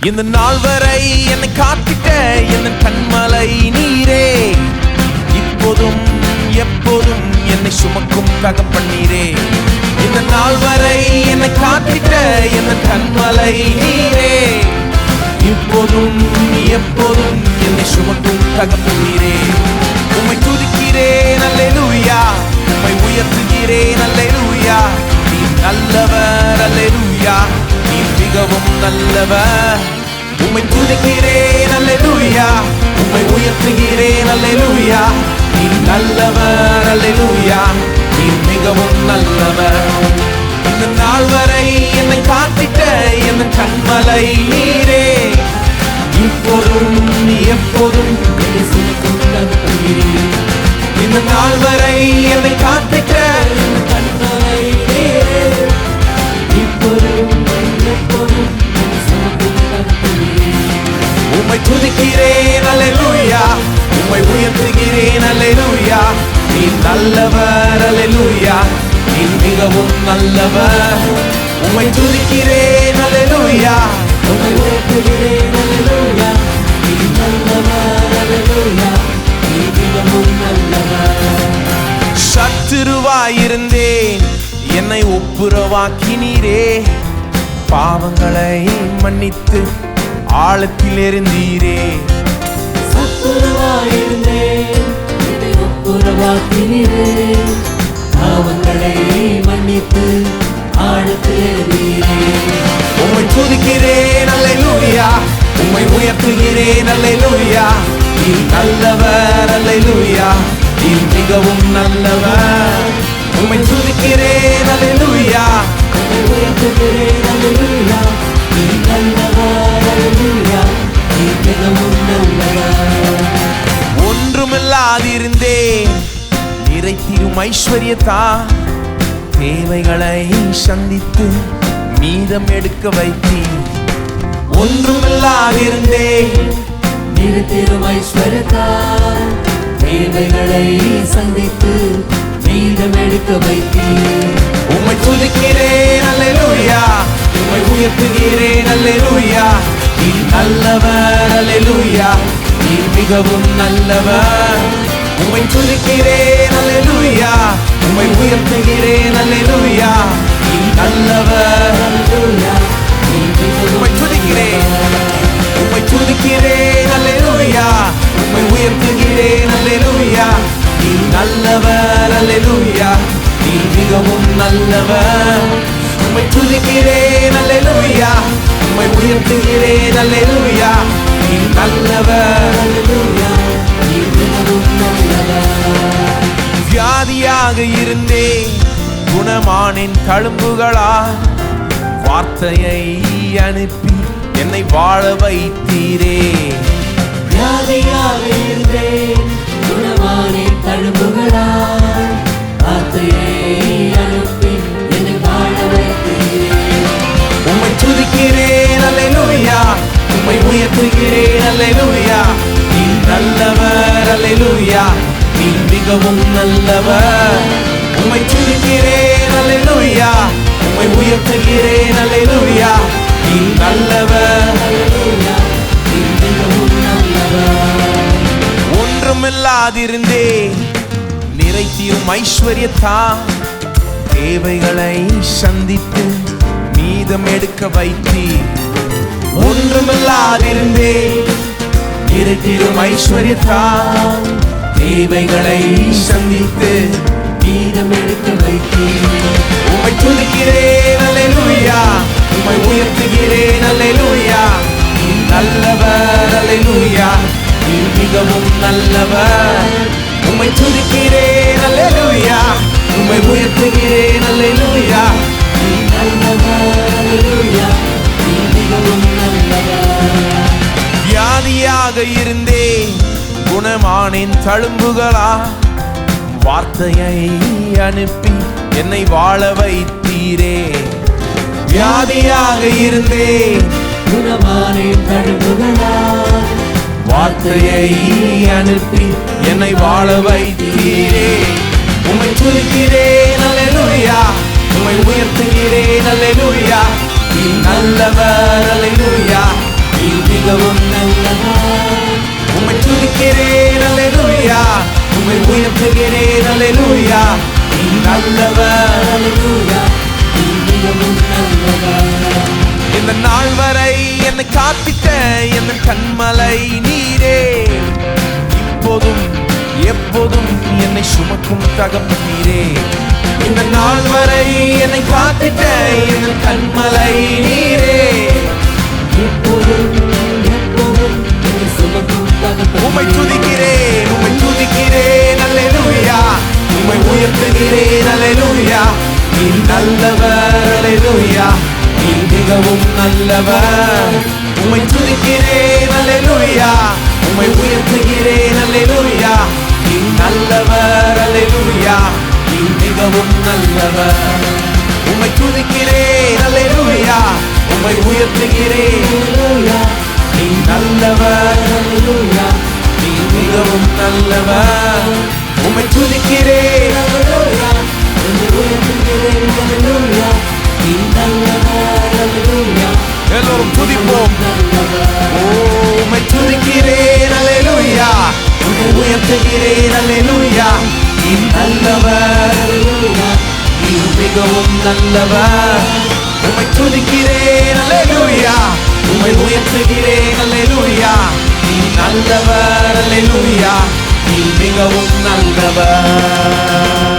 இந்த நாள் வரை என்னை காத்திட்ட என்ன கண்மலை நீரே, இப்போதும் எப்போதும் என்னை சுமக்கும் தகப்பனீரே. இந்த நாள் வரை என்னை காத்திட்ட என்ன கண்மலை நீரே, இப்போதும் எப்போதும் என்னை சுமக்கும் தகப்பனீரே. உம்மை துதிக்கிறேன் அல்லேலூயா, உம்மை உயர்த்துகிறேன் அல்லேலூயா. நீர் நல்லவர் அல்லேலூயா, நீர் மிகவும் நல்லவர். உம்மை துதிக்கிறேன் அல்லேலூயா, உம்மை உயர்த்துகிறேன் அல்லேலூயா. நீர் நல்லவர் அல்லேலூயா, நீர் மிகவும் நல்லவர். இந்த நாள் வரை என்னை காத்திட்ட என் கண்மலை நீரே, இப்போதும் எப்போதும் என்னை சுமக்கும் தகப்பனீரே. இந்த நாள் வரை என்னை காத்திட்ட என் கண்மலை நீரே, இப்போதும் எப்போதும் என்னை சுமக்கும் தகப்பனீரே. உம்மை துதிக்கிறேன் அல்லேலூயா, உம்மை உயர்த்துகிறேன் அல்லேலூயா. நீர் நல்லவர் அல்லேலூயா, நீர் மிகவும் நல்லவர். உம்மை துதிக்கிறேன் அல்லேலூயா, உம்மை உயர்த்துகிறேன் அல்லேலூயா. நீர் நல்லவர் அல்லேலூயா, நீர் மிகவும் நல்லவர். சத்துருவாயிருந்தேன் என்னை ஒப்புரவாக்கினீரே, பாவங்களை மன்னித்து ஆழத்தில் எறிந்தீரே. சத்துருவாயிருந்தேன் என்னை ஒப்புரவாக்கினீரே, பாவங்களை மன்னித்து ஆழத்தில் எறிந்தீரே. உம்மை துதிக்கிறேன் அல்லேலூயா, உம்மை உயர்த்துகிறேன் அல்லேலூயா. நீர் நல்லவர் அல்லேலூயா, நீர் மிகவும் நல்லவர். உம்மை துதிக்கிறேன் அல்லேலூயா, உம்மை உயர்த்துகிறேன் அல்லேலூயா. நீர் நல்லவர் அல்லேலூயா, நீர் மிகவும் நல்லவர். ஒன்றுமில்லாதிருந்தேன் நிறைத்திரும் ஐஸ்வர்யத்தா, தேவைகளை சந்தித்து மீதம் எடுக்க வைத்தீர். ஒன்றுமில்லாதிருந்தேன் நிறுத்திரும் ஐஸ்வர்யத்தால் தேவைகளை சந்தித்து மீதம் எடுக்க வைத்தீர். உம்மை துதிக்கிறேன் அல்லேலூயா, உம்மை உயர்த்துகிறேன் அல்லேலூயா. நீர் நல்லவர் அல்லேலூயா, நீர் மிகவும் நல்லவர். உம்மை துதிக்கிறேன் அல்லேலூயா, உம்மை உயர்த்துகிறேன் அல்லேலூயா. நீர் நல்லவர் அல்லேலூயா, நீர் மிகவும் உம்மை துதிக்கிறேன், உம்மை துதிக்கிறேன் அல்லேலூயா, உம்மை உயர்த்துகிறேன் அல்லேலூயா. நீர் நல்லவர் அல்லேலூயா, நீர் மிகவும் நல்லவர். உம்மை துதிக்கிறேன் அல்லேலூயா, உம்மை உயர்த்துகிறேன் அல்லேலூயா. நீர் நல்லவர் அல்லேலூயா, நீர் மிகவும் நல்லவர். வியாதியாக இருந்தேன் குணமானேன் தழும்புகளா, வார்த்தையை அனுப்பி என்னை வாழ வைத்தீரே. வியாதியாக இருந்தேன் குணமானேன் தழும்புகளால், வார்த்தையை அனுப்பி என்னை வாழ வைத்தீரே. உம்மை துதிக்கிறேன் அல்லேலூயா, உம்மை உயர்த்துகிறேன் அல்லேலூயா. நீர் நல்லவர் அல்லேலூயா, நீர் மிகவும் நல்லவர். உம்மை துதிக்கிறேன் அல்லேலூயா, உம்மை உயர்த்துகிறேன் அல்லேலூயா. நீர் நல்லவர் அல்லேலூயா, நீர் மிகவும் நல்லவர். ஒன்றுமில்லாதிருந்தேன் நிறைத்திரும் ஐஸ்வர்யத்தா, தேவைகளை சந்தித்து மீதம் எடுக்க வைத்தீர். ஒன்றுமில்லாதிருந்தேன் நிறைத்திரும் ஐஸ்வர்யத்தா, தேவைகளை சந்தித்து மீதம் எடுக்க வைத்தீர். உம்மை துதிக்கிறேன் அல்லேலூயா, உம்மை உயர்த்துகிறேன் அல்லேலூயா. நீர் நல்லவர் அல்லேலூயா, நீர் மிகவும் நல்லவர். உம்மை துதிக்கிறேன் அல்லேலூயா, உம்மை உயர்த்துகிறேன் அல்லேலூயா. நீர் நல்லவர் அல்லேலூயா, நீர் மிகவும் நல்லவர். வியாதியாக இருந்தேன் குணமானேன் தழும்புகளா, வார்த்தையை அனுப்பி என்னை வாழ வைத்தீரே. வியாதியாக இருந்தேன் குணமானேன் தழும்புகளால், வார்த்தையை அனுப்பி என்னை வாழ வைத்தீரே. உம்மை துதிக்கிறேன் அல்லேலூயா, உம்மை உயர்த்துகிறேன் அல்லேலூயா. நீர் நல்லவர் அல்லேலூயா, நல்லவர். அல்லேலூயா நீ மிகவும் நல்லவர். இந்த நாள் வரை என்னை காத்திட்ட என் கண்மலை நீரே, இப்போதும் எப்போதும் என்னை சுமக்கும் தகப்பனீரே. இந்த நாள் வரை என்னை காத்திட்ட என் கண்மலை நீரே, எப்போதும் எப்போதும் என்னை சுமக்கும் தகப்பனே. உம்மை துதிக்கிறேன், உம்மை துதிக்கிறேன், அல்லேலூயா. உம்மை உயர்த்துகிறேன், அல்லேலூயா. நீ நல்லவர், அல்லேலூயா. நீ மிகவும் நல்லவர். உம்மை துதிக்கிறேன், அல்லேலூயா. உம்மை உயர்த்துகிறேன், அல்லேலூயா. நீ நல்லவர், அல்லேலூயா. நீ மிகவும் நல்லவர். உம்மை துதிக்கிறேன், அல்லேலூயா. உம்மை உயர்த்துகிறேன், அல்லேலூயா நீ நல்லவர். அல்லேலூயா நீ மிகவும் நல்லவர். உம்மை துதிக்கிறேன். அல்லேலூயா உம்மை உயர்த்துகிறேன். அல்லேலூயா நீ நல்லவர். அல்லேலூயா எல்லோரும் துதிப்போம். நல்லவர். ஓ, உம்மை துதிக்கிறேன், அல்லேலூயா. உம்மை உயர்த்துகிறேன், அல்லேலூயா. நீ நல்லவர், அல்லேலூயா நீ மிகவும் நல்லவர். உம்மை துதிக்கிறேன், அல்லேலூயா. உம்மை உயர்த்துகிறேன், அல்லேலூயா. நீ நல்லவர், அல்லேலூயா. நீ மிகவும் நல்லவர்.